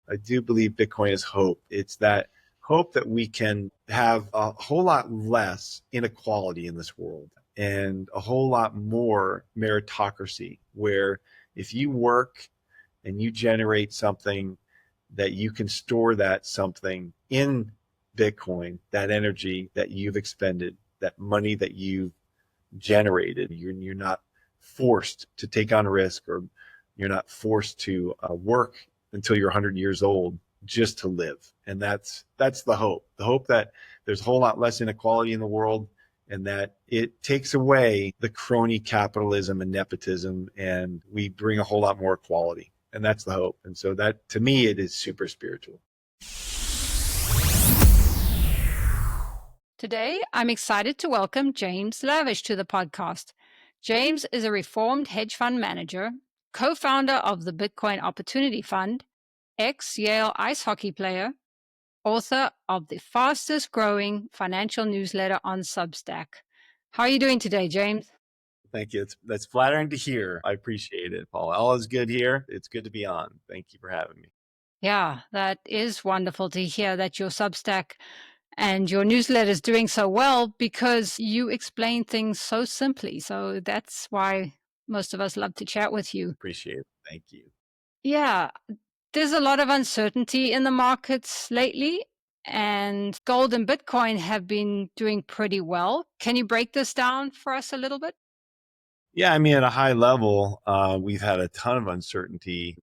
I do believe Bitcoin is hope. It's that hope that we can have a whole lot less inequality in this world and a whole lot more meritocracy, where if you work and you generate something, that you can store that something in Bitcoin, that energy that you've expended, that money that you've generated. You're not forced to take on risk, or you're not forced to work until you're 100 years old just to live. And that's the hope. The hope that there's a whole lot less inequality in the world, and that it takes away the crony capitalism and nepotism, and we bring a whole lot more equality. And that's the hope. And so that, to me, it is super spiritual. Today, I'm excited to welcome James Lavish to the podcast. James is a reformed hedge fund manager, co-founder of the Bitcoin Opportunity Fund, ex-Yale ice hockey player, author of the fastest growing financial newsletter on Substack. How are you doing today, James? Thank you. That's flattering to hear. I appreciate it, Paul. All is good here. It's good to be on. Thank you for having me. Yeah, that is wonderful to hear that your Substack and your newsletter is doing so well, because you explain things so simply. So that's why most of us love to chat with you. Appreciate it. Thank you. Yeah, there's a lot of uncertainty in the markets lately, and gold and Bitcoin have been doing pretty well. Can you break this down for us a little bit? Yeah, I mean, at a high level, we've had a ton of uncertainty.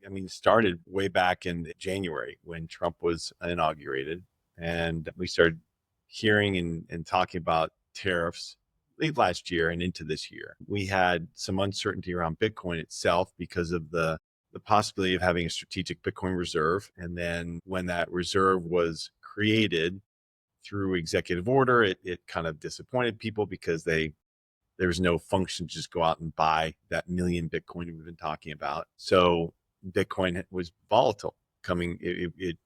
I mean, it started way back in January when Trump was inaugurated, and we started hearing and talking about tariffs late last year and into this year. We had some uncertainty around Bitcoin itself because of the possibility of having a strategic Bitcoin reserve. And then when that reserve was created through executive order, it kind of disappointed people because there was no function to just go out and buy that million Bitcoin we've been talking about. So Bitcoin was volatile coming. It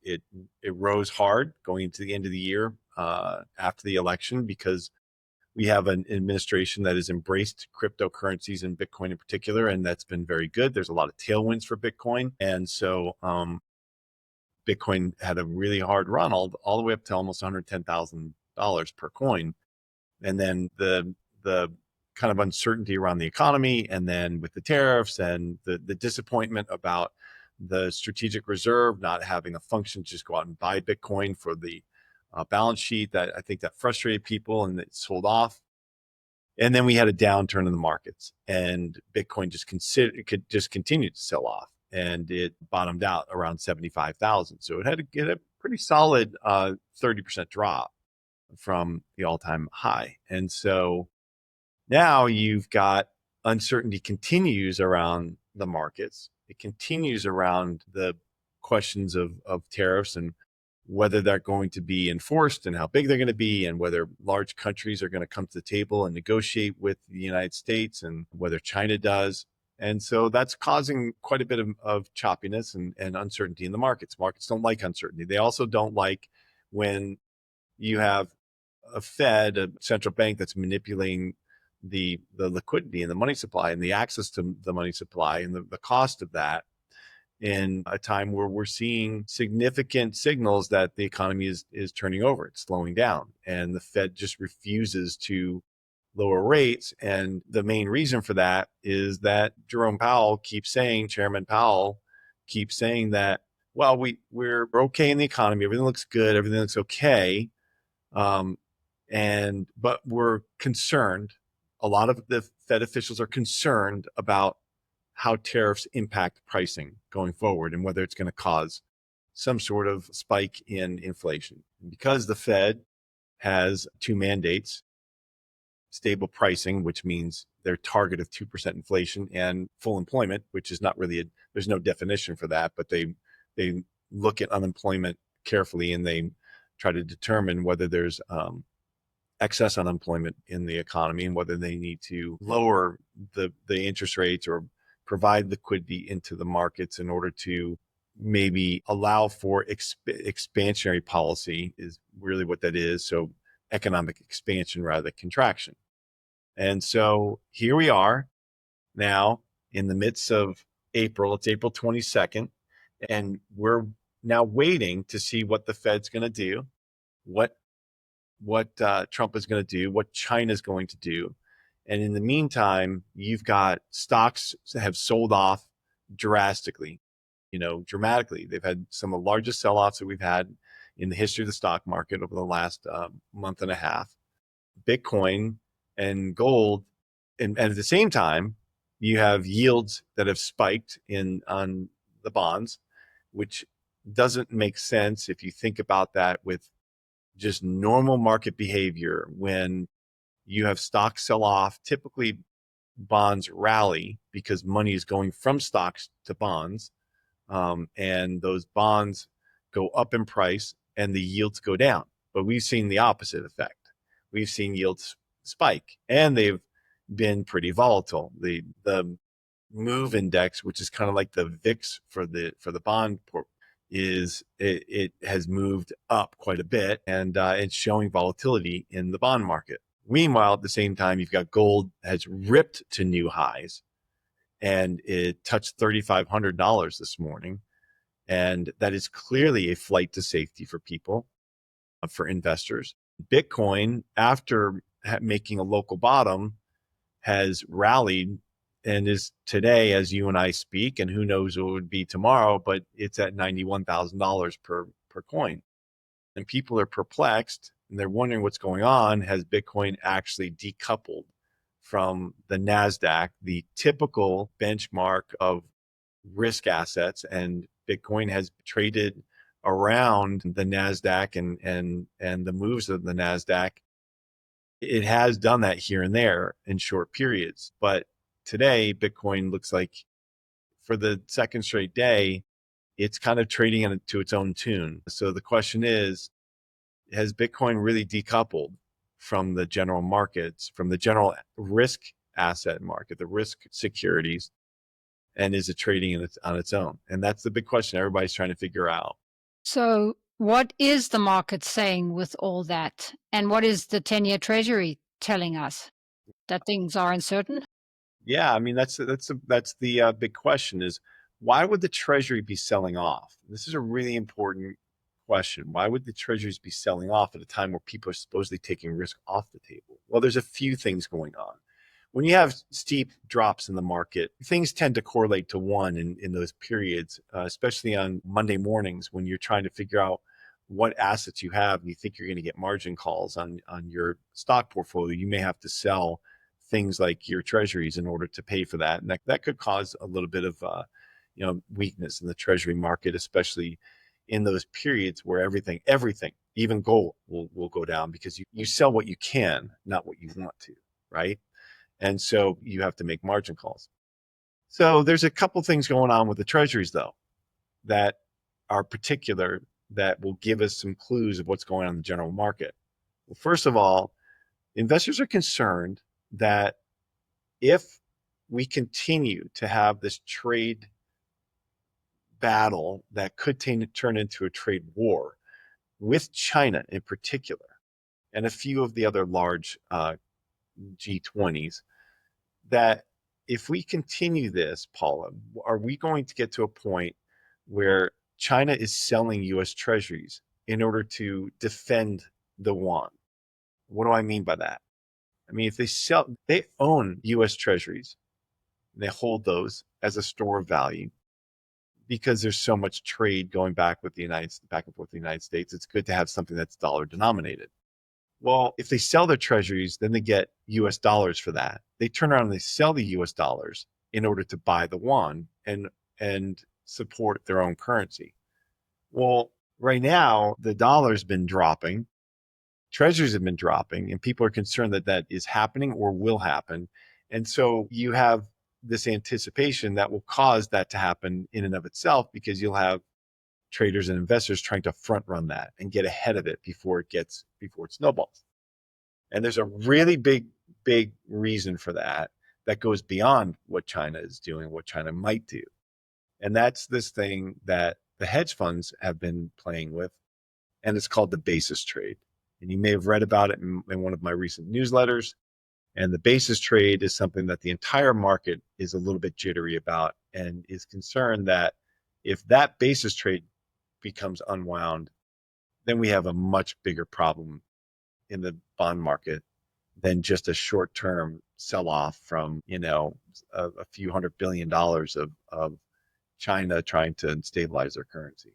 rose hard going into the end of the year after the election, because we have an administration that has embraced cryptocurrencies and Bitcoin in particular, and that's been very good. There's a lot of tailwinds for Bitcoin, and so Bitcoin had a really hard run all the way up to almost $110,000 per coin, and then the kind of uncertainty around the economy, and then with the tariffs and the disappointment about the strategic reserve not having a function to just go out and buy Bitcoin for the balance sheet, that I think that frustrated people and it sold off. And then we had a downturn in the markets, and Bitcoin could just continue to sell off, and it bottomed out around 75,000. So it had a pretty solid 30% drop from the all-time high. And so now you've got uncertainty continues around the markets. It continues around the questions of tariffs and whether they're going to be enforced and how big they're going to be, and whether large countries are going to come to the table and negotiate with the United States, and whether China does. And so that's causing quite a bit of choppiness and uncertainty in the markets. Markets don't like uncertainty. They also don't like when you have a Fed, a central bank, that's manipulating the liquidity and the money supply and the access to the money supply and the cost of that, in a time where we're seeing significant signals that the economy is turning over, it's slowing down, and the Fed just refuses to lower rates. And the main reason for that is that Chairman Powell keeps saying that, well, we're okay in the economy, everything looks good, everything looks okay, but we're concerned. A lot of the Fed officials are concerned about how tariffs impact pricing going forward, and whether it's going to cause some sort of spike in inflation. Because the Fed has two mandates: stable pricing, which means their target of 2% inflation, and full employment, which is not really there's no definition for that, but they look at unemployment carefully, and they try to determine whether there's excess unemployment in the economy, and whether they need to lower the interest rates or provide liquidity into the markets in order to maybe allow for expansionary policy, is really what that is. So economic expansion rather than contraction. And so here we are now in the midst of April. It's April 22nd. And we're now waiting to see what the Fed's going to do, what Trump is going to do, what China's going to do. And in the meantime, you've got stocks that have sold off drastically, dramatically. They've had some of the largest sell-offs that we've had in the history of the stock market over the last month and a half. Bitcoin and gold, and at the same time, you have yields that have spiked in on the bonds, which doesn't make sense if you think about that with just normal market behavior. When you have stocks sell off, typically bonds rally because money is going from stocks to bonds, and those bonds go up in price and the yields go down. But we've seen the opposite effect. We've seen yields spike, and they've been pretty volatile. The move index, which is kind of like the VIX for the bond it has moved up quite a bit, and it's showing volatility in the bond market. Meanwhile, at the same time, you've got gold has ripped to new highs, and it touched $3,500 this morning. And that is clearly a flight to safety for people, for investors. Bitcoin, after making a local bottom, has rallied and is today, as you and I speak, and who knows what it would be tomorrow, but it's at $91,000 per coin. And people are perplexed and they're wondering what's going on. Has Bitcoin actually decoupled from the NASDAQ, the typical benchmark of risk assets? And Bitcoin has traded around the NASDAQ and the moves of the NASDAQ. It has done that here and there in short periods. But today, Bitcoin looks like, for the second straight day, it's kind of trading to its own tune. So the question is, has Bitcoin really decoupled from the general markets, from the general risk asset market, the risk securities, and is it trading on its own? And that's the big question everybody's trying to figure out. So, what is the market saying with all that? And what is the 10-year Treasury telling us? That things are uncertain? Yeah, I mean that's the big question is, why would the Treasury be selling off? This is a really important question. Why would the Treasuries be selling off at a time where people are supposedly taking risk off the table? Well, there's a few things going on. When you have steep drops in the market, things tend to correlate to one in those periods, especially on Monday mornings when you're trying to figure out what assets you have and you think you're going to get margin calls on your stock portfolio. You may have to sell things like your treasuries in order to pay for that. And that could cause a little bit of weakness in the treasury market, especially in those periods where everything, even gold will go down because you sell what you can, not what you want to, right? And so you have to make margin calls. So there's a couple things going on with the treasuries, though, that are particular, that will give us some clues of what's going on in the general market. Well, first of all, investors are concerned that if we continue to have this trade battle that could turn into a trade war with China in particular, and a few of the other large G20s, that if we continue this, Paula, are we going to get to a point where China is selling US treasuries in order to defend the yuan? What do I mean by that? I mean, if they own US treasuries, and they hold those as a store of value because there's so much trade going back and forth with the United States. It's good to have something that's dollar denominated. Well, if they sell their treasuries, then they get US dollars for that. They turn around and they sell the US dollars in order to buy the yuan and support their own currency. Well, right now, the dollar's been dropping, treasuries have been dropping, and people are concerned that that is happening or will happen. And so you have this anticipation that will cause that to happen in and of itself, because you'll have traders and investors trying to front run that and get ahead of it before it snowballs. And there's a really big reason for that goes beyond what China is doing, what China might do. And that's this thing that the hedge funds have been playing with, and it's called the basis trade. And you may have read about it in one of my recent newsletters. And the basis trade is something that the entire market is a little bit jittery about, and is concerned that If that basis trade becomes unwound, then we have a much bigger problem in the bond market than just a short-term sell-off from, a few $100 billion of China trying to stabilize their currency.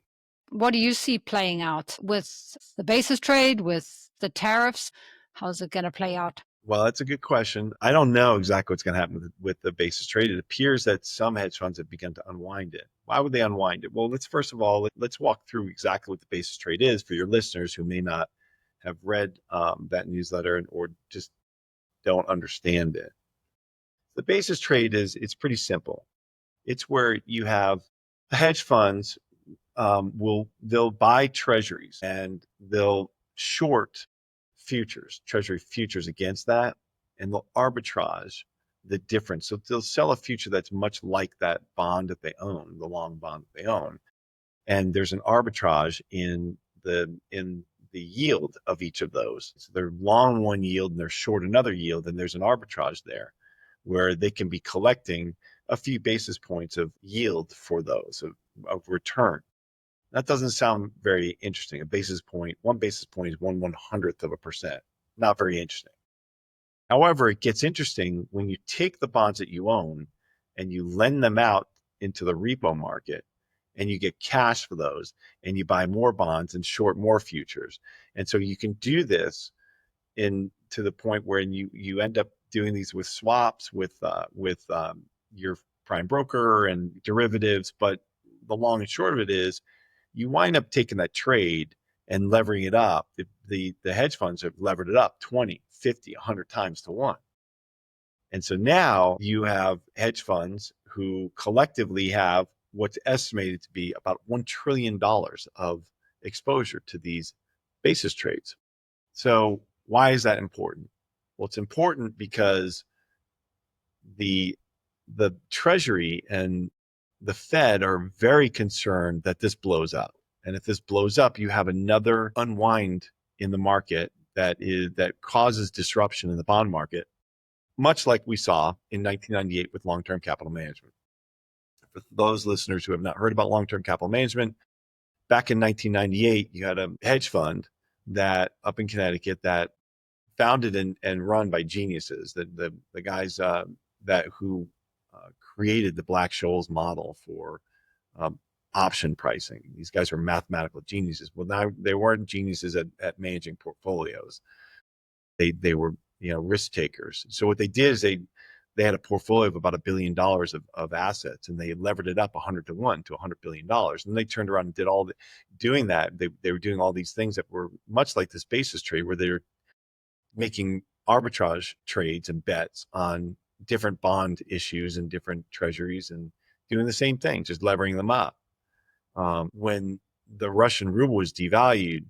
What do you see playing out with the basis trade, with the tariffs? How's it going to play out? Well, that's a good question. I don't know exactly what's going to happen with the basis trade. It appears that some hedge funds have begun to unwind it. Why would they unwind it? Well, first of all, let's walk through exactly what the basis trade is for your listeners who may not have read that newsletter or just don't understand it. The basis trade it's pretty simple. It's where you have hedge funds they'll buy treasuries and they'll short treasury futures against that, and they'll arbitrage the difference. So they'll sell a future that's much like that bond that they own, the long bond that they own. And there's an arbitrage in the yield of each of those. So they're long one yield and they're short another yield, and there's an arbitrage there where they can be collecting a few basis points of yield for those of return. That doesn't sound very interesting. One basis point is 1/100th of a percent. Not very interesting. However, it gets interesting when you take the bonds that you own and you lend them out into the repo market and you get cash for those and you buy more bonds and short more futures. And so you can do this to the point where you end up doing these with swaps with your prime broker and derivatives. But the long and short of it is you wind up taking that trade and levering it up. The hedge funds have levered it up 20, 50, 100 times to one. And so now you have hedge funds who collectively have what's estimated to be about $1 trillion of exposure to these basis trades. So why is that important? Well, it's important because the Treasury and the Fed are very concerned that this blows up. And if this blows up, you have another unwind in the market that causes disruption in the bond market, much like we saw in 1998 with long-term capital management. For those listeners who have not heard about long-term capital management, back in 1998, you had a hedge fund that up in Connecticut that founded and run by geniuses, the guys who created the Black-Scholes model for option pricing. These guys are mathematical geniuses. Well, now they weren't geniuses at managing portfolios. They were risk takers. So what they did is they had a portfolio of about $1 billion of assets, and they levered it up 100 to 1 to $100 billion. And they turned around and did doing that. They were doing all these things that were much like this basis trade, where they're making arbitrage trades and bets on different bond issues and different treasuries and doing the same thing, just levering them up. When the Russian ruble was devalued,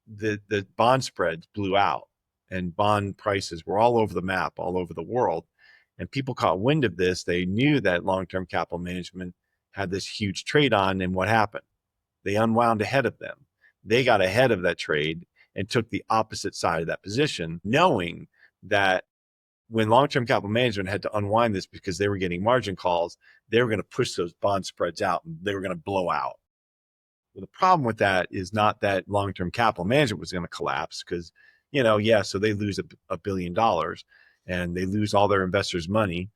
the bond spreads blew out and bond prices were all over the map, all over the world. And people caught wind of this. They knew that long-term capital management had this huge trade on, and what happened? They unwound ahead of them. They got ahead of that trade and took the opposite side of that position, knowing that when long-term capital management had to unwind this because they were getting margin calls, they were going to push those bond spreads out and they were going to blow out. Well, the problem with that is not that long-term capital management was going to collapse because, so they lose $1 billion and they lose all their investors' money.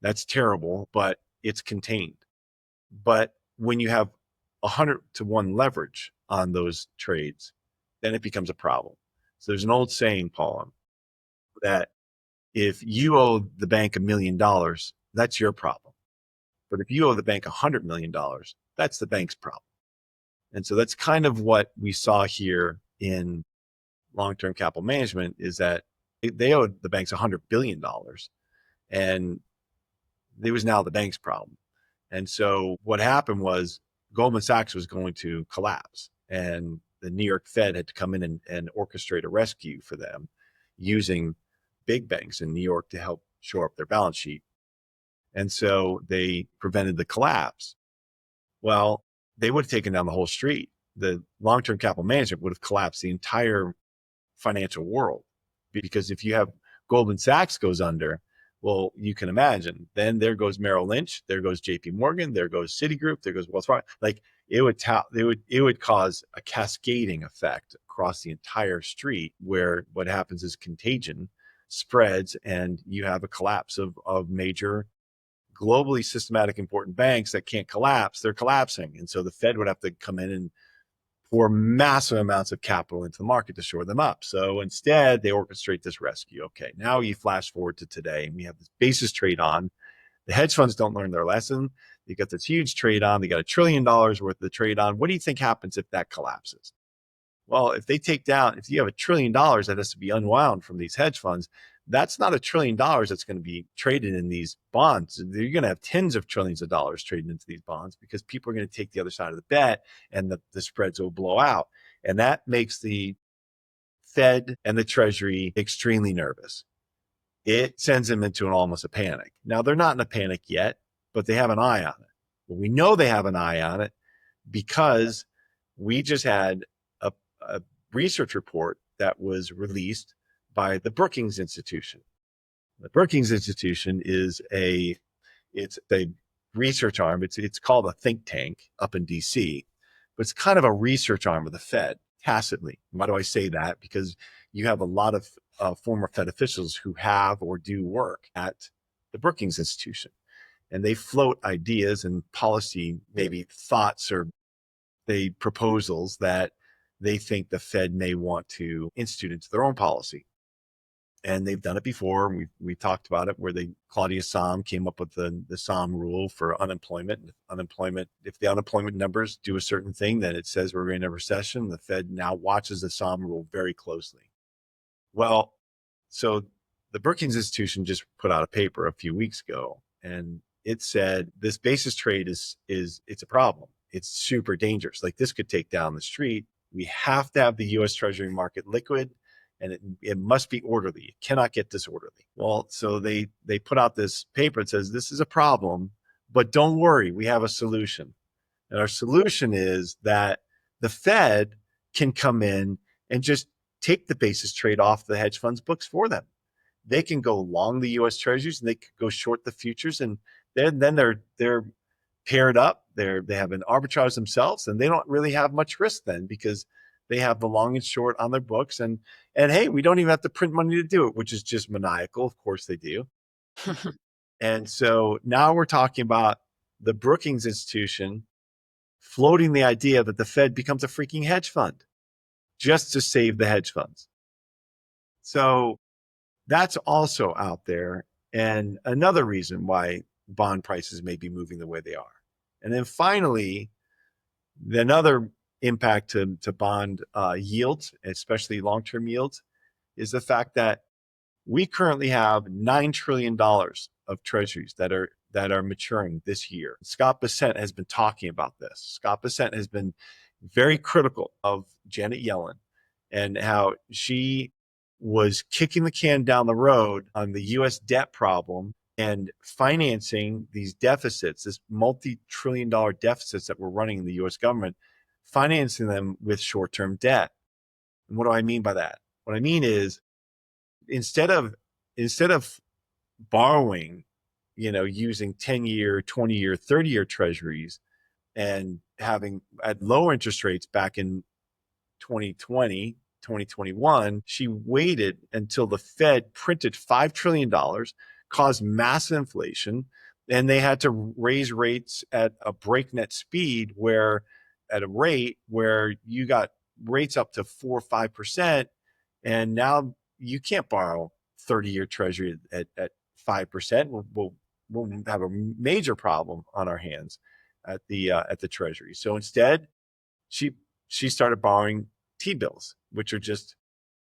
That's terrible, but it's contained. But when you have 100 to 1 leverage on those trades, then it becomes a problem. So there's an old saying, Paula, that if you owe the bank $1 million, that's your problem. But if you owe the bank $100 million, that's the bank's problem. And so that's kind of what we saw here in long-term capital management, is that they owed the banks $100 billion, and it was now the bank's problem. And so what happened was Goldman Sachs was going to collapse, and the New York Fed had to come in and orchestrate a rescue for them using big banks in New York to help shore up their balance sheet. And so they prevented the collapse. Well, they would have taken down the whole street. The long-term capital management would have collapsed the entire financial world, because if you have Goldman Sachs goes under, Well, you can imagine. Then there goes Merrill Lynch, there goes J.P. Morgan, there goes Citigroup, there goes Wells Fargo. Like it would cause a cascading effect across the entire street, where what happens is contagion spreads, and you have a collapse of major globally systematic important banks that can't collapse. They're collapsing, and so the Fed would have to come in and pour massive amounts of capital into the market to shore them up. So instead, they orchestrate this rescue. Okay, now you flash forward to today, and we have this basis trade on. The hedge funds don't learn their lesson. They got this huge trade on. They got $1 trillion worth of the trade on. What do you think happens if that collapses? Well, if you have $1 trillion that has to be unwound from these hedge funds, that's not $1 trillion that's going to be traded in these bonds. You're going to have tens of trillions of dollars traded into these bonds, because people are going to take the other side of the bet, and the spreads will blow out. And that makes the Fed and the Treasury extremely nervous. It sends them into almost a panic. Now, they're not in a panic yet, but they have an eye on it. Well, we know they have an eye on it because we just had a research report that was released by the Brookings Institution. The Brookings Institution it's a research arm. It's called a think tank up in DC, but it's kind of a research arm of the Fed, tacitly. Why do I say that? Because you have a lot of former Fed officials who have or do work at the Brookings Institution, and they float ideas and policy, maybe thoughts or proposals that they think the Fed may want to institute into their own policy. And they've done it before. We talked about it, where Claudia Sahm came up with the Sahm rule for unemployment. If the unemployment numbers do a certain thing, then it says we're in a recession. The Fed now watches the Sahm rule very closely. Well, so the Brookings Institution just put out a paper a few weeks ago, and it said this basis trade is it's a problem. It's super dangerous. Like, this could take down the street. We have to have the U.S. Treasury market liquid, and it must be orderly. It cannot get disorderly. Well, so they put out this paper that says this is a problem, but don't worry, we have a solution. And our solution is that the Fed can come in and just take the basis trade off the hedge funds books for them. They can go long the U.S. Treasuries, and they can go short the futures, and then they're paired up. They have an arbitrage themselves, and they don't really have much risk then, because they have the long and short on their books. And hey, we don't even have to print money to do it, which is just maniacal. Of course they do. And so now we're talking about the Brookings Institution floating the idea that the Fed becomes a freaking hedge fund just to save the hedge funds. So that's also out there, and another reason why bond prices may be moving the way they are. And then finally, another impact to bond yields, especially long-term yields, is the fact that we currently have $9 trillion of treasuries that are maturing this year. Scott Bessent has been talking about this. Scott Bessent has been very critical of Janet Yellen and how she was kicking the can down the road on the U.S. debt problem and financing these deficits, this multi-trillion-dollar deficits that we're running in the U.S. government, financing them with short-term debt. And what do I mean by that? What I mean is, instead of borrowing, using 10-year, 20-year, 30-year treasuries and having at low interest rates back in 2020, 2021, she waited until the Fed printed $5 trillion, caused massive inflation, and they had to raise rates at a breakneck speed, at a rate where you got rates up to 4 or 5%, and now you can't borrow 30-year treasury at 5%. We'll have a major problem on our hands at the Treasury. So instead, she started borrowing T-bills, which are just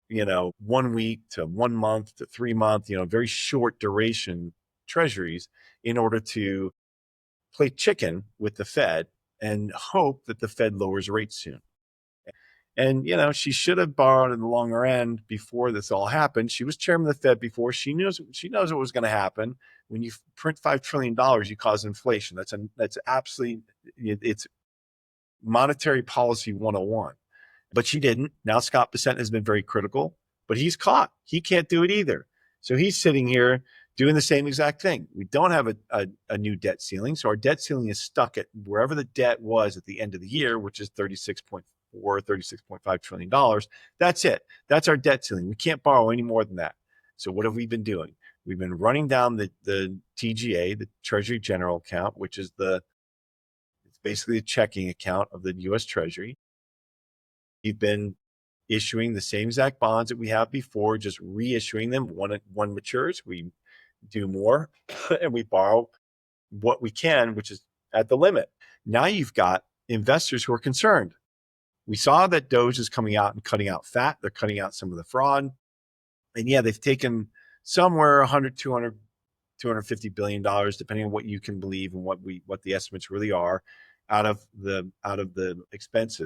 1 week to 1 month to 3 month, very short duration treasuries, in order to play chicken with the Fed and hope that the Fed lowers rates soon. And, she should have borrowed in the longer end before this all happened. She was chairman of the Fed before. She knows what was going to happen. When you print $5 trillion, you cause inflation. That's absolutely, it's monetary policy 101. But she didn't. Now Scott Bessent has been very critical, but he's caught. He can't do it either. So he's sitting here doing the same exact thing. We don't have a new debt ceiling. So our debt ceiling is stuck at wherever the debt was at the end of the year, which is 36.4, $36.5 trillion. That's it. That's our debt ceiling. We can't borrow any more than that. So what have we been doing? We've been running down the TGA, the Treasury General Account, which is it's basically a checking account of the US Treasury. We've been issuing the same exact bonds that we have before, just reissuing them. One matures, we do more, and we borrow what we can, which is at the limit. Now you've got investors who are concerned. We saw that Doge is coming out and cutting out fat. They're cutting out some of the fraud. And yeah, they've taken somewhere 100, 200, $250 billion, depending on what you can believe and what the estimates really are, out of the expense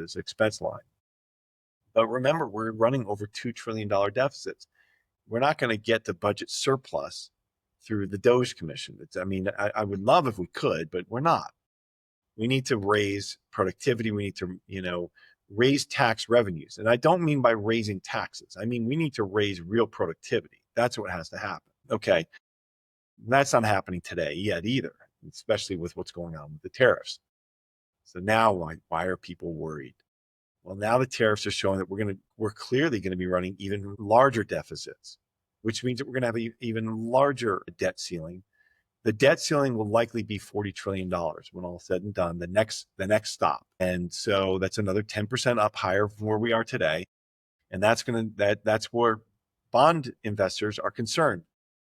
line. But remember, we're running over $2 trillion deficits. We're not going to get the budget surplus through the Doge Commission. I would love if we could, but we're not. We need to raise productivity. We need to, raise tax revenues. And I don't mean by raising taxes. I mean, we need to raise real productivity. That's what has to happen. Okay. That's not happening today yet either, especially with what's going on with the tariffs. So now why are people worried? Well, now the tariffs are showing that we're clearly going to be running even larger deficits, which means that we're going to have an even larger debt ceiling. The debt ceiling will likely be $40 trillion when all is said and done, the next stop. And so that's another 10% up higher from where we are today. And that's where bond investors are concerned.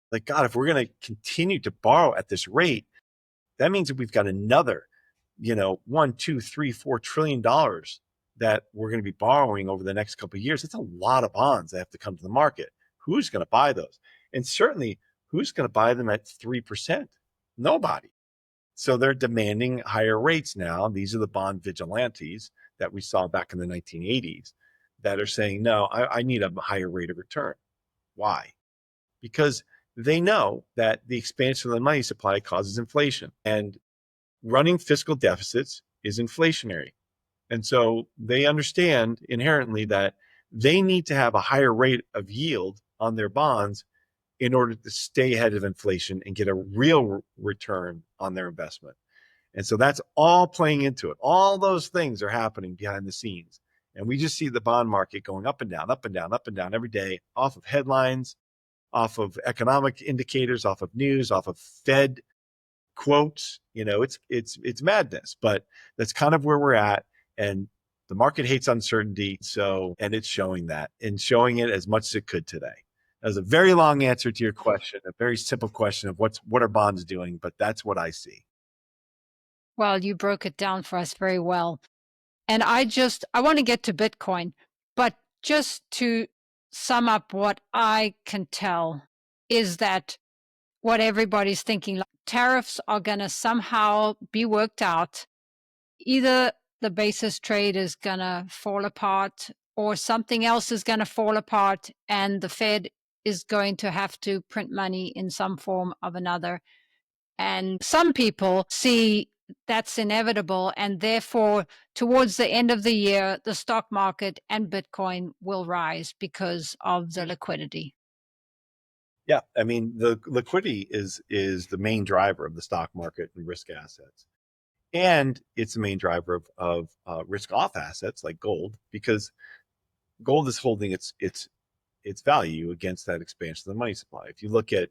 Like, God, if we're going to continue to borrow at this rate, that means that we've got another, $1, 2, 3, $4 trillion that we're going to be borrowing over the next couple of years. It's a lot of bonds that have to come to the market. Who's going to buy those? And certainly, who's going to buy them at 3%? Nobody. So they're demanding higher rates now. These are the bond vigilantes that we saw back in the 1980s that are saying, no, I need a higher rate of return. Why? Because they know that the expansion of the money supply causes inflation, and running fiscal deficits is inflationary. And so they understand inherently that they need to have a higher rate of yield on their bonds in order to stay ahead of inflation and get a real return on their investment. And so that's all playing into it. All those things are happening behind the scenes. And we just see the bond market going up and down, up and down, up and down every day, off of headlines, off of economic indicators, off of news, off of Fed quotes. It's madness, but that's kind of where we're at. And the market hates uncertainty. And it's showing that, and showing it as much as it could today. That was a very long answer to your question, a very simple question of what are bonds doing, but that's what I see. Well, you broke it down for us very well. And I want to get to Bitcoin, but just to sum up what I can tell is that what everybody's thinking, like, tariffs are going to somehow be worked out. Either the basis trade is going to fall apart, or something else is going to fall apart, and the Fed is going to have to print money in some form of another. And some people see that's inevitable, and therefore, towards the end of the year, the stock market and Bitcoin will rise because of the liquidity. Yeah, I mean, the liquidity is the main driver of the stock market and risk assets, and it's the main driver of risk off assets like gold, because gold is holding its value against that expansion of the money supply. If you look at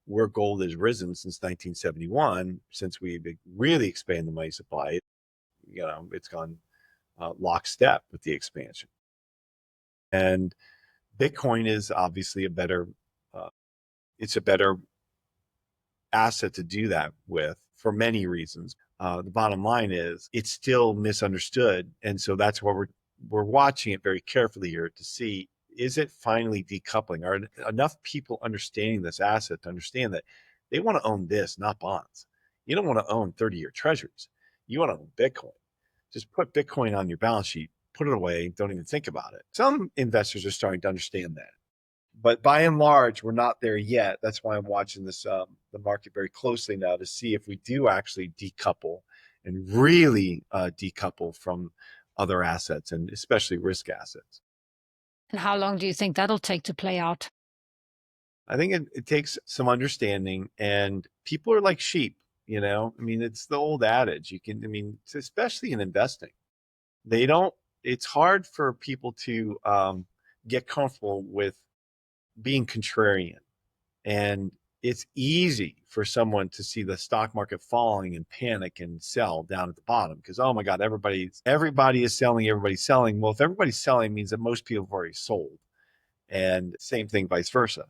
where gold has risen since 1971, since we really expanded the money supply, it's gone lockstep with the expansion. And Bitcoin is obviously it's a better asset to do that with for many reasons. The bottom line is it's still misunderstood, and so that's why we're watching it very carefully here to see, is it finally decoupling? Are enough people understanding this asset to understand that they want to own this, not bonds? You don't want to own 30-year treasuries. You want to own Bitcoin. Just put Bitcoin on your balance sheet, put it away, don't even think about it. Some investors are starting to understand that. But by and large, we're not there yet. That's why I'm watching the market very closely now to see if we do actually decouple and really decouple from other assets, and especially risk assets. And how long do you think that'll take to play out? I think it takes some understanding, and people are like sheep, you know? I mean, it's the old adage. I mean, especially in investing, they don't, it's hard for people to get comfortable with being contrarian. And it's easy for someone to see the stock market falling and panic and sell down at the bottom because, oh my God, everybody is selling, everybody's selling. Well, if everybody's selling, it means that most people have already sold. And same thing, vice versa.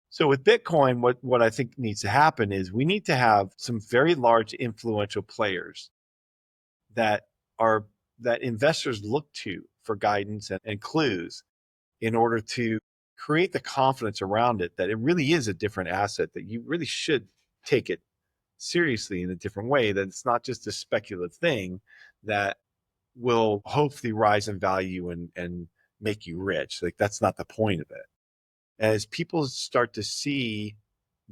So with Bitcoin, what I think needs to happen is we need to have some very large influential players that are that investors look to for guidance and clues in order to create the confidence around it that it really is a different asset, that you really should take it seriously in a different way, that it's not just a speculative thing that will hopefully rise in value and make you rich. Like that's not the point of it. As people start to see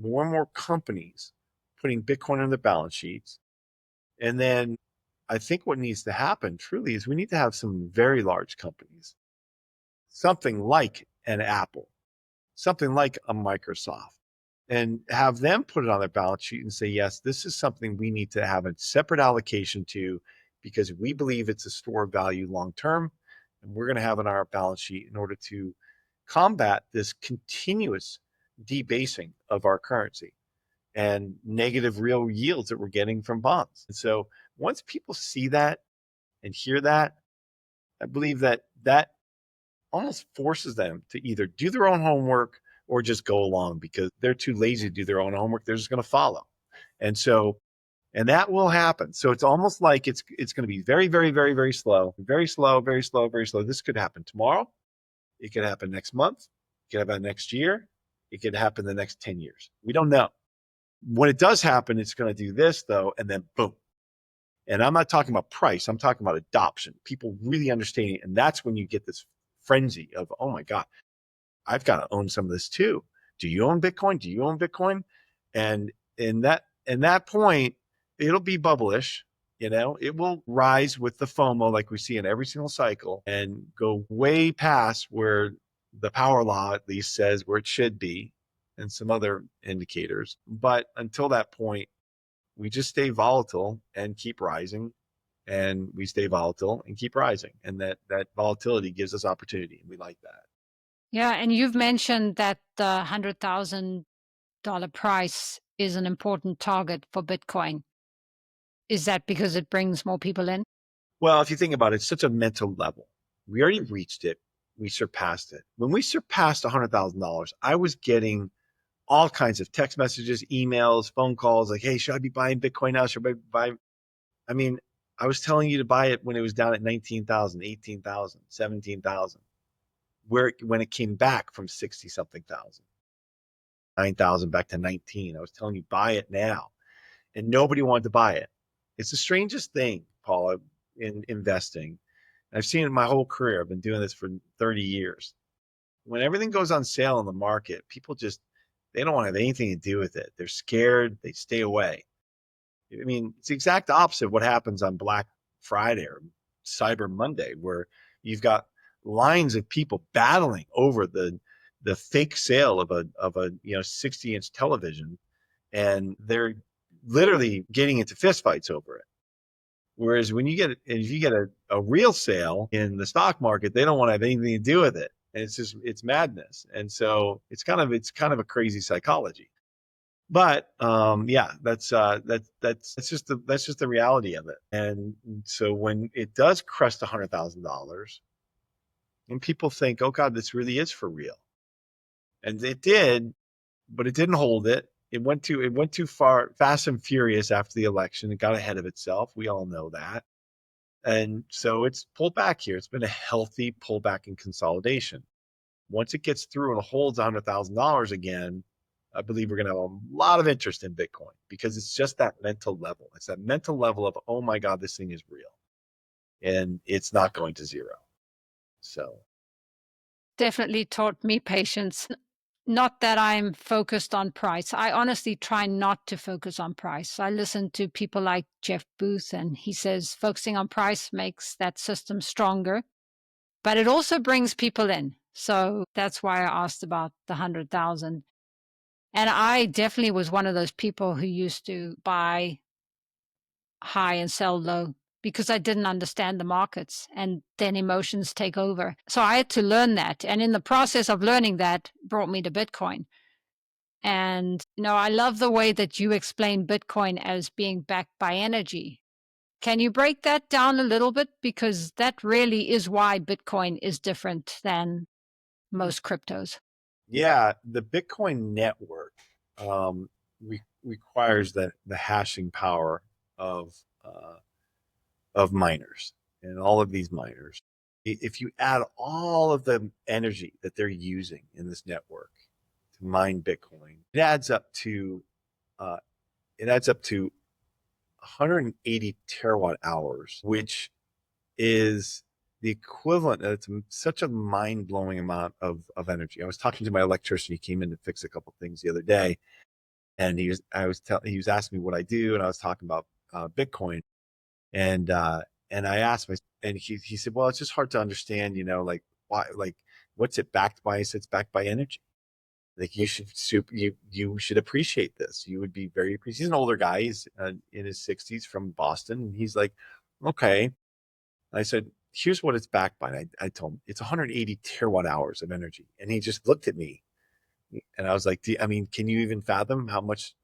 more and more companies putting Bitcoin on their balance sheets, and then I think what needs to happen truly is we need to have some very large companies, something like an Apple, something like a Microsoft, and have them put it on their balance sheet and say, yes, this is something we need to have a separate allocation to because we believe it's a store of value long term. And we're going to have it on our balance sheet in order to combat this continuous debasing of our currency and negative real yields that we're getting from bonds. And so once people see that and hear that, I believe that almost forces them to either do their own homework or just go along because they're too lazy to do their own homework. They're just going to follow. And so, and that will happen. So it's almost like it's going to be very, very, very, very slow, very slow, very slow, very slow. This could happen tomorrow. It could happen next month. It could happen next year. It could happen the next 10 years. We don't know. When it does happen, it's going to do this though, and then boom. And I'm not talking about price. I'm talking about adoption. People really understanding it. And that's when you get this frenzy of, oh my God, I've got to own some of this too. Do you own Bitcoin? Do you own Bitcoin? And in that point, it'll be bubblish. You know, it will rise with the FOMO like we see in every single cycle and go way past where the power law at least says where it should be and some other indicators. But until that point, we just stay volatile and keep rising, and we stay volatile and keep rising, and that volatility gives us opportunity, and we like that. Yeah, and you've mentioned that the $100,000 price is an important target for Bitcoin. Is that because it brings more people in? Well, if you think about it, it's such a mental level. We already reached it. We surpassed it. When we surpassed $100,000, I was getting all kinds of text messages, emails, phone calls like, hey, should I be buying Bitcoin now? Should I buy? I mean, I was telling you to buy it when it was down at 19,000, 18,000, 17,000. When it came back from 60 something thousand, 9,000 back to 19, I was telling you buy it now, and nobody wanted to buy it. It's the strangest thing, Paula, in investing. I've seen it my whole career. I've been doing this for 30 years. When everything goes on sale in the market, people just they don't want to have anything to do with it. They're scared. They stay away. I mean, it's the exact opposite of what happens on Black Friday or Cyber Monday, where you've got lines of people battling over the fake sale of a 60-inch television, and they're literally getting into fistfights over it. Whereas if you get a real sale in the stock market, they don't want to have anything to do with it. And it's madness. And so it's kind of a crazy psychology. But yeah, that's just the reality of it. And so when it does crest $100,000, and people think, oh God, this really is for real. And it did, but it didn't hold it. It went too far, fast and furious after the election. It got ahead of itself. We all know that. And so it's pulled back here. It's been a healthy pullback and consolidation. Once it gets through and holds $100,000 again, I believe we're going to have a lot of interest in Bitcoin because it's just that mental level. It's that mental level of, oh my God, this thing is real. And it's not going to zero. So Definitely taught me patience. Not that I'm focused on price. I honestly try not to focus on price. I listen to people like Jeff Booth, and he says focusing on price makes that system stronger, but it also brings people in. So that's why I asked about the 100,000. And I definitely was one of those people who used to buy high and sell low because I didn't understand the markets, and then emotions take over. So I had to learn that. And in the process of learning that brought me to Bitcoin. And, I love the way that you explain Bitcoin as being backed by energy. Can you break that down a little bit? Because that really is why Bitcoin is different than most cryptos. Yeah, the Bitcoin network requires the hashing power of uh, of miners and all of these miners. If you add all of the energy that they're using in this network to mine Bitcoin, uh, it adds up to 180 terawatt hours, which is the equivalent. It's such a mind blowing amount of energy. I was talking to my electrician. He came in to fix a couple of things the other day, and he was asking me what I do, and I was talking about Bitcoin, and I asked him, and he said, well, it's just hard to understand, like why, like what's it backed by? He said it's backed by energy. Like you should appreciate this. You would be very appreciative. He's an older guy. He's in his 60s from Boston. And he's like, okay. I said, here's what it's backed by. And I told him it's 180 terawatt hours of energy. And he just looked at me, and I was like, I mean, can you even fathom how much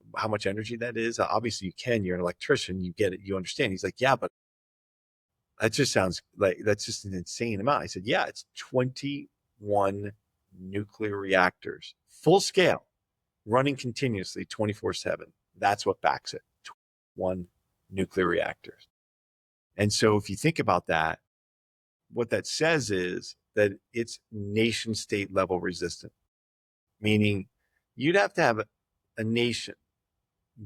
energy that is? Obviously you can. You're an electrician. You get it. You understand. He's like, yeah, but that just sounds like that's just an insane amount. I said, yeah, it's 21 nuclear reactors, full scale, running continuously 24/7. That's what backs it. One nuclear reactors. And so if you think about that, what that says is that it's nation state level resistant, meaning you'd have to have a nation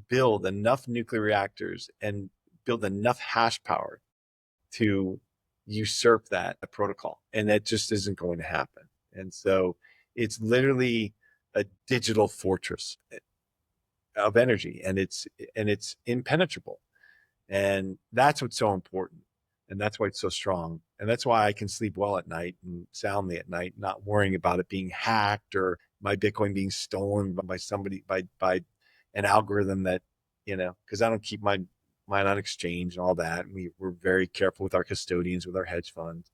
build enough nuclear reactors and build enough hash power to usurp that protocol. And that just isn't going to happen. And so it's literally a digital fortress of energy, and it's impenetrable. And that's what's so important. And that's why it's so strong. And that's why I can sleep well at night and soundly at night, not worrying about it being hacked or my Bitcoin being stolen by somebody, by an algorithm that, because I don't keep mine on exchange and all that. And we're very careful with our custodians, with our hedge funds.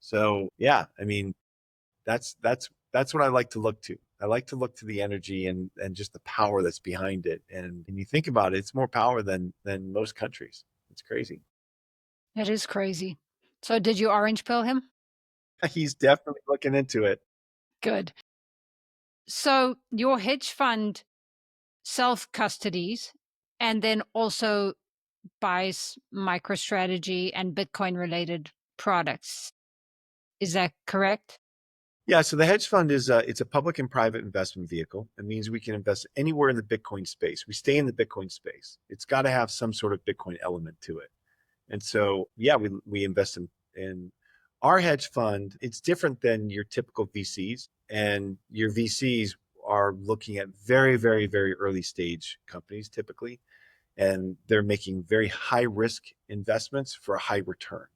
So yeah, I mean, that's what I like to look to. I like to look to the energy and just the power that's behind it. And when you think about it, it's more power than most countries. It's crazy. It is crazy. So did you orange pill him? He's definitely looking into it. Good. So your hedge fund self custodies and then also buys MicroStrategy and Bitcoin related products. Is that correct? Yeah, so the hedge fund is it's a public and private investment vehicle. It means we can invest anywhere in the Bitcoin space. We stay in the Bitcoin space. It's got to have some sort of Bitcoin element to it. And so, yeah, we invest in our hedge fund. It's different than your typical VCs, and your VCs are looking at very, very, very early stage companies typically, and they're making very high risk investments for a high return.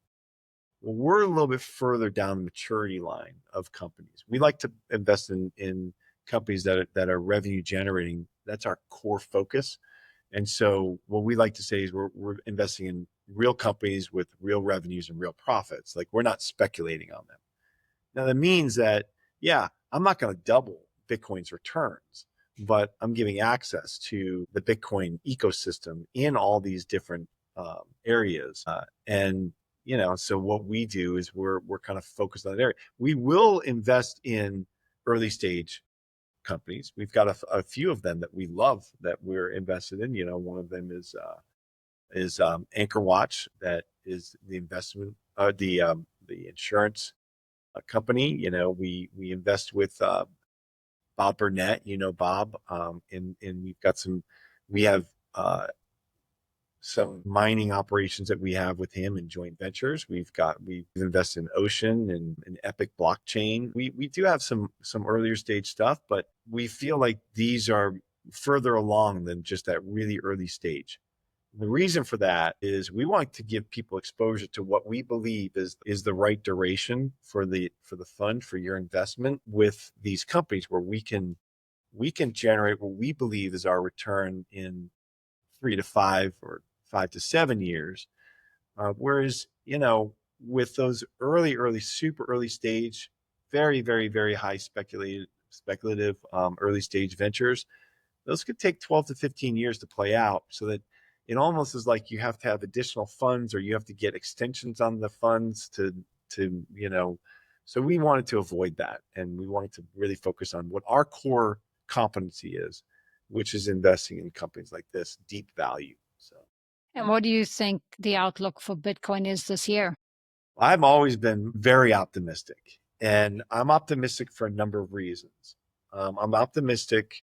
Well, we're a little bit further down the maturity line of companies. We like to invest in companies that are revenue generating. That's our core focus. And so what we like to say is we're investing in real companies with real revenues and real profits. Like we're not speculating on them. Now that means that, yeah, I'm not going to double Bitcoin's returns, but I'm giving access to the Bitcoin ecosystem in all these different areas. And so what we do is we're kind of focused on that area. We will invest in early stage companies. We've got a few of them that we love that we're invested in. One of them is Anchor Watch, that is the investment, the insurance company. We invest with Bob Burnett. Bob, and we have some mining operations that we have with him in joint ventures. We've invested in Ocean and in Epic blockchain. We do have some earlier stage stuff, but we feel like these are further along than just that really early stage. The reason for that is we want to give people exposure to what we believe is the right duration for the fund for your investment with these companies where we can generate what we believe is our return in 3 to 5 or 5 to 7 years. Whereas, with those early, super early stage, very, very, very high speculative early stage ventures, those could take 12 to 15 years to play out. So that it almost is like you have to have additional funds or you have to get extensions on the funds to. So we wanted to avoid that. And we wanted to really focus on what our core competency is, which is investing in companies like this, deep value. So And what do you think the outlook for Bitcoin is this year? I've always been very optimistic, and I'm optimistic for a number of reasons. I'm optimistic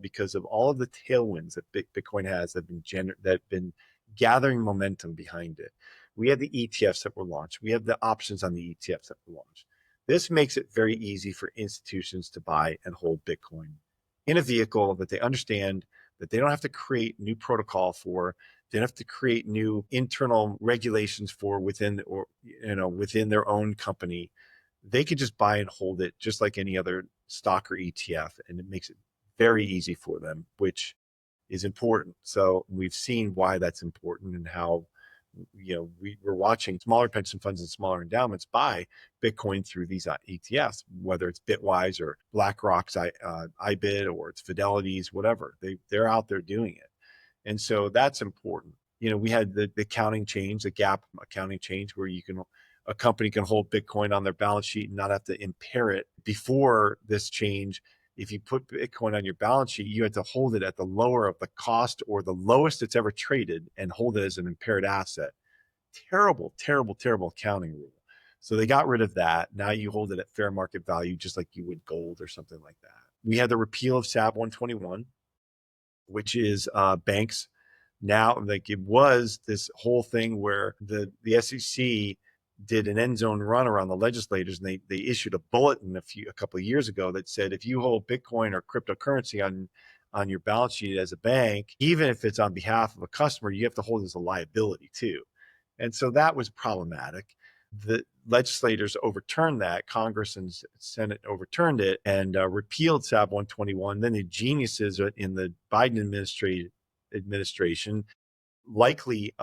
because of all of the tailwinds that Bitcoin has that have been gathering momentum behind it. We have the ETFs that were launched. We have the options on the ETFs that were launched. This makes it very easy for institutions to buy and hold Bitcoin in a vehicle that they understand, that they don't have to create new protocol for. They don't have to create new internal regulations for within their own company. They could just buy and hold it just like any other stock or ETF, and it makes it very easy for them, which is important. So we've seen why that's important and how we're watching smaller pension funds and smaller endowments buy Bitcoin through these ETFs, whether it's Bitwise or BlackRock's IBIT or it's Fidelity's, whatever. They're out there doing it. And so that's important. We had the accounting change, the gap accounting change, where a company can hold Bitcoin on their balance sheet and not have to impair it. Before this change, if you put Bitcoin on your balance sheet, you had to hold it at the lower of the cost or the lowest it's ever traded and hold it as an impaired asset. Terrible, terrible, terrible accounting rule. So they got rid of that. Now you hold it at fair market value, just like you would gold or something like that. We had the repeal of SAB 121, which is banks now, like, it was this whole thing where the SEC did an end zone run around the legislators, and they issued a bulletin a couple of years ago that said if you hold Bitcoin or cryptocurrency on your balance sheet as a bank, even if it's on behalf of a customer, you have to hold it as a liability too. And so that was problematic. The legislators overturned that. Congress and Senate overturned it and repealed SAB 121. Then the geniuses in the Biden administration, likely,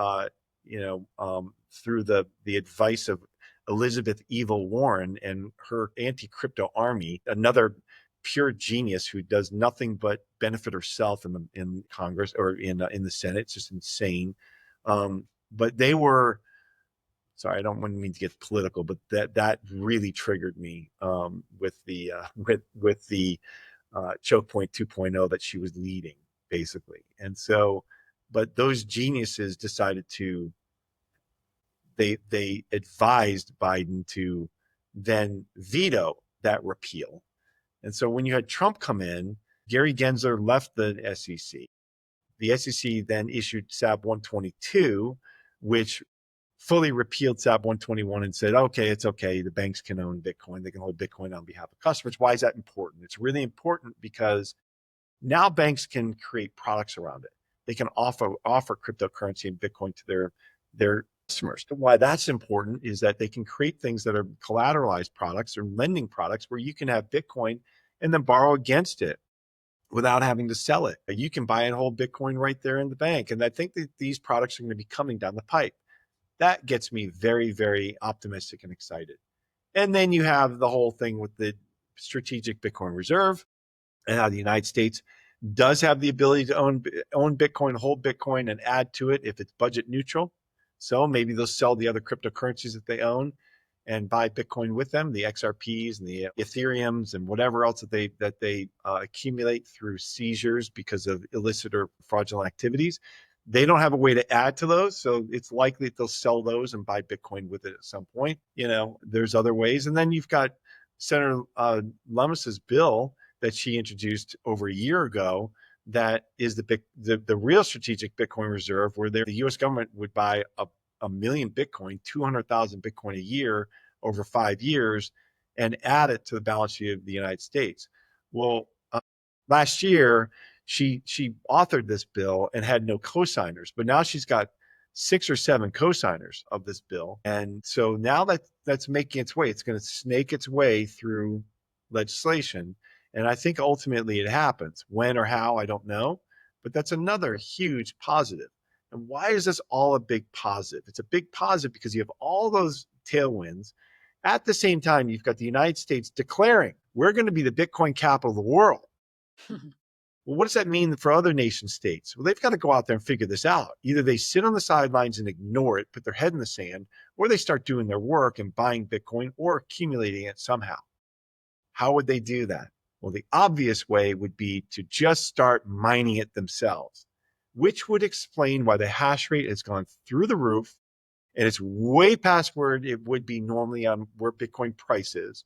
through the advice of Elizabeth Evil Warren and her anti-crypto army, another pure genius who does nothing but benefit herself in Congress or in the Senate. It's just insane. But they were, sorry, I don't mean to get political, but that really triggered me with the choke point 2.0 that she was leading, basically. And so, but those geniuses decided they advised Biden to then veto that repeal. And so when you had Trump come in, Gary Gensler left the SEC. The SEC then issued SAB 122, which fully repealed SAB 121 and said, okay, it's okay. The banks can own Bitcoin. They can hold Bitcoin on behalf of customers. Why is that important? It's really important because now banks can create products around it. They can offer cryptocurrency and Bitcoin to their customers. Why that's important is that they can create things that are collateralized products or lending products where you can have Bitcoin and then borrow against it without having to sell it. You can buy and hold Bitcoin right there in the bank. And I think that these products are going to be coming down the pipe. That gets me very, very optimistic and excited. And then you have the whole thing with the strategic Bitcoin reserve and how the United States does have the ability to own Bitcoin, hold Bitcoin, and add to it if it's budget neutral. So maybe they'll sell the other cryptocurrencies that they own and buy Bitcoin with them, the XRPs and the Ethereums and whatever else that they accumulate through seizures because of illicit or fraudulent activities. They don't have a way to add to those, so it's likely that they'll sell those and buy Bitcoin with it at some point. There's other ways, and then you've got Senator Lummis's bill that she introduced over a year ago. That is the real strategic Bitcoin reserve, where the U.S. government would buy a million Bitcoin, 200,000 Bitcoin a year over 5 years, and add it to the balance sheet of the United States. Well, last year she authored this bill and had no co-signers, but now she's got 6 or 7 co-signers of this bill. And so now that that's making its way, it's going to snake its way through legislation. And I think ultimately it happens. When or how, I don't know. But that's another huge positive. And why is this all a big positive? It's a big positive because you have all those tailwinds. At the same time, you've got the United States declaring we're going to be the Bitcoin capital of the world. Well, what does that mean for other nation states? Well, they've got to go out there and figure this out. Either they sit on the sidelines and ignore it, put their head in the sand, or they start doing their work and buying Bitcoin or accumulating it somehow. How would they do that? Well, the obvious way would be to just start mining it themselves, which would explain why the hash rate has gone through the roof and it's way past where it would be normally on where Bitcoin price is.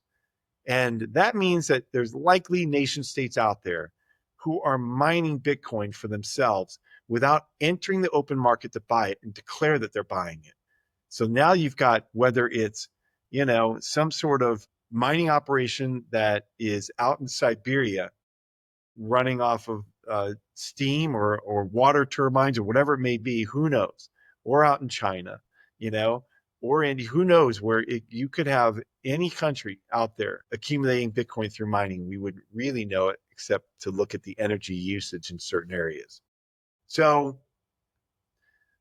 And that means that there's likely nation states out there who are mining Bitcoin for themselves without entering the open market to buy it and declare that they're buying it. So now you've got, whether it's, some sort of mining operation that is out in Siberia running off of steam or water turbines or whatever it may be, who knows, or out in China, you know, or Andy, who knows where you could have any country out there accumulating Bitcoin through mining. We would really know it except to look at the energy usage in certain areas. So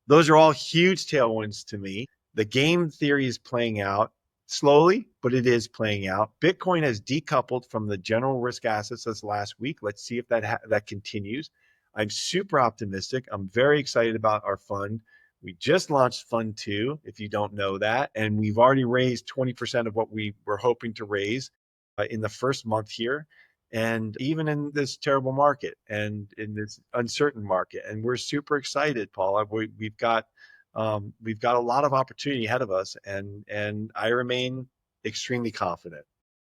those are all huge tailwinds to me. The game theory is playing out slowly, but it is playing out. Bitcoin has decoupled from the general risk assets this last week. Let's see if that continues. I'm super optimistic. I'm very excited about our fund. We just launched Fund 2, if you don't know that, and we've already raised 20% of what we were hoping to raise in the first month here. And even in this terrible market and in this uncertain market, and we're super excited, Paula. We've got a lot of opportunity ahead of us, and I remain extremely confident.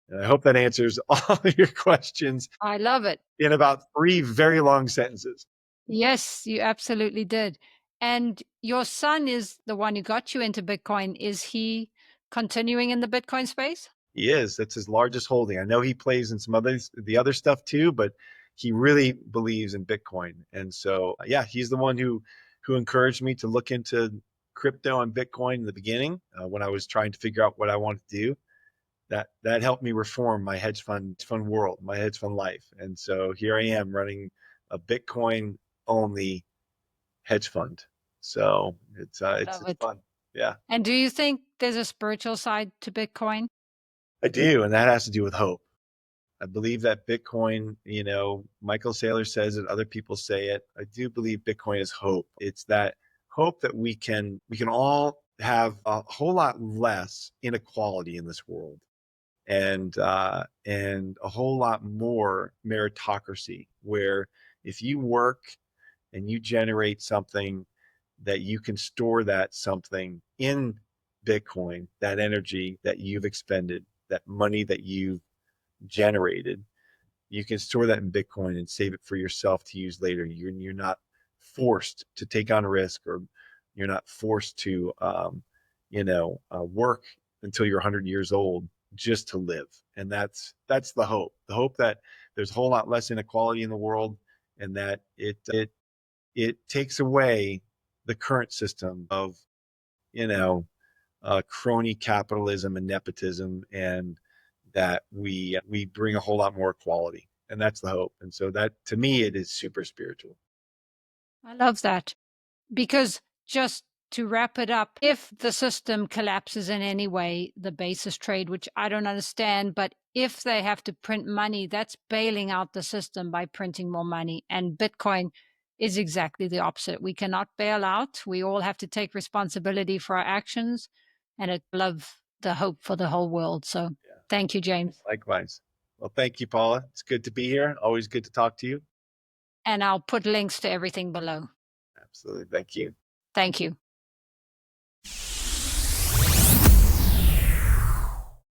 And I hope that answers all of your questions I love it. in about 3 very long sentences. Yes, you absolutely did. And your son is the one who got you into Bitcoin. Is he continuing in the Bitcoin space? He is. That's his largest holding. I know he plays in some the other stuff too, but he really believes in Bitcoin. And so, yeah, he's the one who encouraged me to look into crypto and Bitcoin in the beginning when I was trying to figure out what I wanted to do. That helped me reform my hedge fund world, my hedge fund life. And so here I am running a Bitcoin only hedge fund. So it's I it's love it's it. fun. Yeah, And do you think there's a spiritual side to Bitcoin? I do, and that has to do with hope. I believe that Bitcoin, Michael Saylor says it, other people say it. I do believe Bitcoin is hope. It's that hope that we can all have a whole lot less inequality in this world, and a whole lot more meritocracy, where if you work and you generate something, that you can store that something in Bitcoin, that energy that you've expended, that money that you've generated, you can store that in Bitcoin and save it for yourself to use later. You're not forced to take on risk, or you're not forced to, work until you're 100 years old just to live. And that's the hope. The hope that there's a whole lot less inequality in the world, and that it takes away the current system of, you know, crony capitalism and nepotism, and that we bring a whole lot more equality, and that's the hope. And so that, to me, it is super spiritual. I love that. Because just to wrap it up, if the system collapses in any way, the basis trade, which I don't understand, but if they have to print money, that's bailing out the system by printing more money. And Bitcoin is exactly the opposite. We cannot bail out. We all have to take responsibility for our actions. And I love the hope for the whole world. So Yeah, thank you, James. likewise. Well, thank you, Paula. It's good to be here. Always good to talk to you. And I'll put links to everything below. Absolutely. Thank you. Thank you.